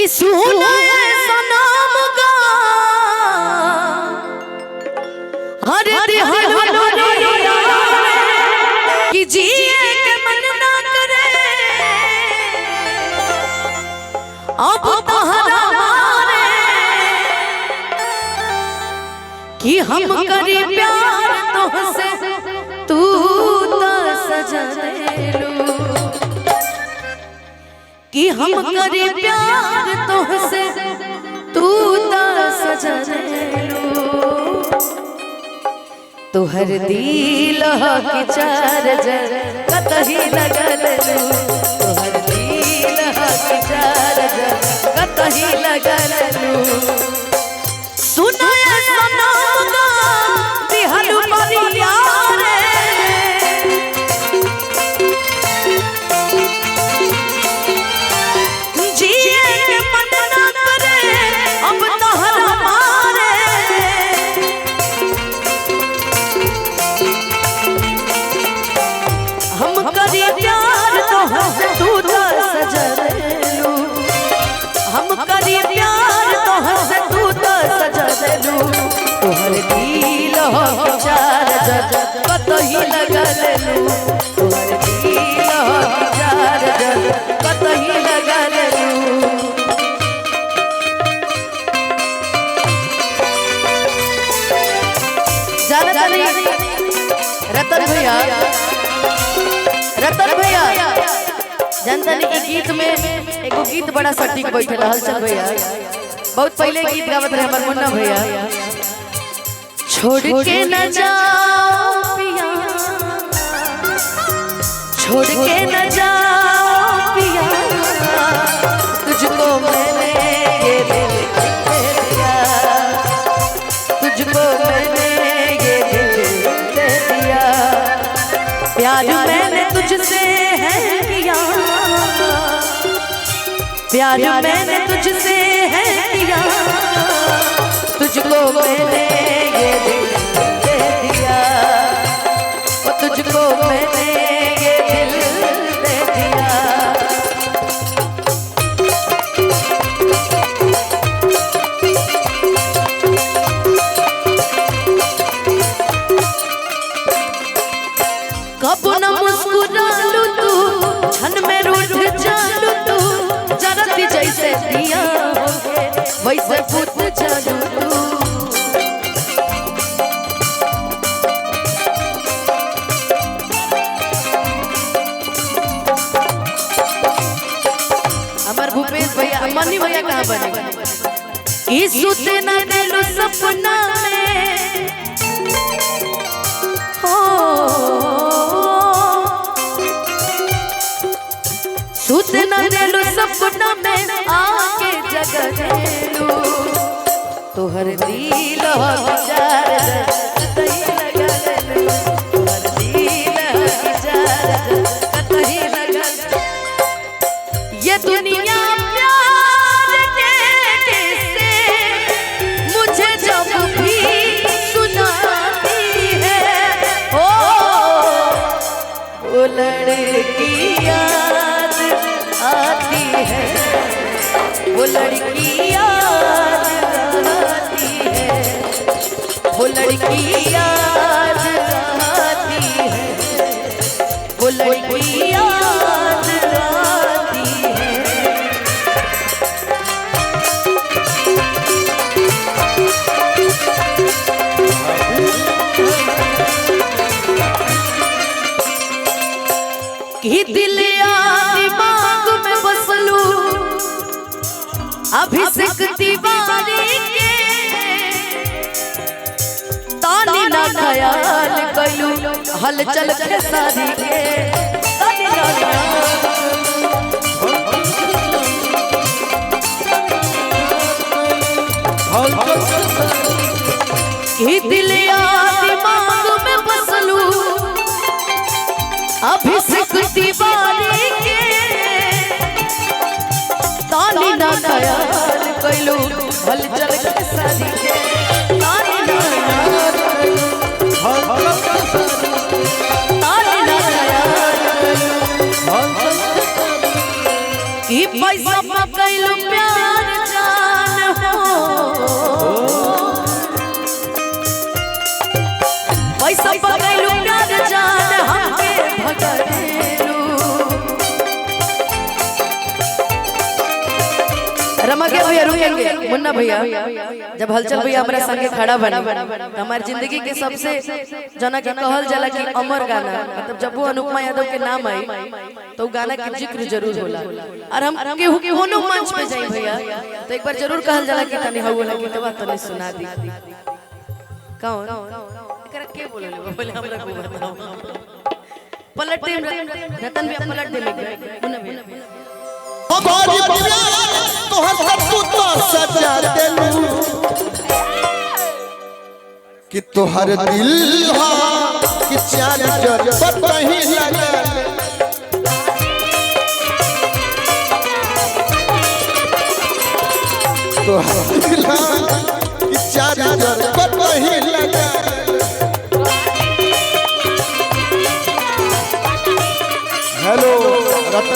कि सुना सनम गा हर कि जिए के मन ना करे अब तहरा मारे कि हम करी प्यार तोहसे तू तो सजा देलू कि हम करी प्यार तोहसे तू तो सजा देलू तोहर दिल की चार्जर कतही लगलू तोहर दिल की चार्जर कतही लगलू सुनाया सनम गा दिहलू परिया रे जिए के मन ना करे अब तहरा मारे हम करी प्यार तोहसे तू तो सजा देलू हम करी प्यार तोहसे तू तो सजा देलू तोहर दिल की चार्जर कतही लगलू तोहर दिल की चार्जर कतही लगलू रतन भैया जनतनी के गीत में एगो गीत बड़ा सटीक बैठे हलचल भैया बहुत पहले गीत गावत रहे हमार मुन्ना भैया छोड़ के न जाओ पिया छोड़ के न जाओ पिया तुझको मैंने ये दिल दे दिया तुझको मैंने ये दिल दे दिया प्यार मैंने तुझसे है किया प्यार मैंने तुझसे है किया तुझको मैंने ये दिल दे दिया और तुझको मैंने ये दिल दे दिया कब न मुस्कुरा लू तू क्षण में रूठ जालू तू जरती जैसे दिया वैसे फूट जालू तू हमार भूपेश भैया मनी भैया कहाँ बने सुते न दिलू सपना में हो सुते न दिलू सपना में आके जगा देलू तोहर दिल की चार्जर कतही लगलू तोहर दिल की चार्जर कतही लगलू ये दुनिया प्यार के किस्से मुझे जब भी सुनाती है ओ वो लड़की याद आती है वो लड़की याद आती है वो लड़की याद आती है वो लड़की याद आती है कि दिल दिमाग में बसलू अभिषेक तिवारी के तानी ना ख्याल कलू हलचल के सारी के तानी ना कि दिल दिमाग में बसलू अभिषेक तिवारी के तानी ना ख्याल कलू हलचल के सारी के तानी ना ख्याल कि पैसा पकैलू प्यार रमा के भैया रुकेंगे, मुन्ना भैया जब हलचल भैया हमारे संगे खड़ा बने हमारी जिंदगी के सबसे जना के कहल जाला कि अमर गाना, मतलब जब वो अनुपमा यादव के नाम आई तो गाना के जिक्र जरूर होला। और हम केहू के होनो मंच पे जाई भैया तो एक बार जरूर कहल जाला कि तनी हउ वाला गीतवा तनी सुना दी। कौन एकरा के बोले हमरा को बताओ। पलट दे रतन भी पलट दे मुन्ना भैया हमारी प्यार तोहर सब तो सजा देलू कि तोहर दिल हा कि चार जर नहीं लगा तोहर दिल हा कि चार जर नहीं लगा। हेलो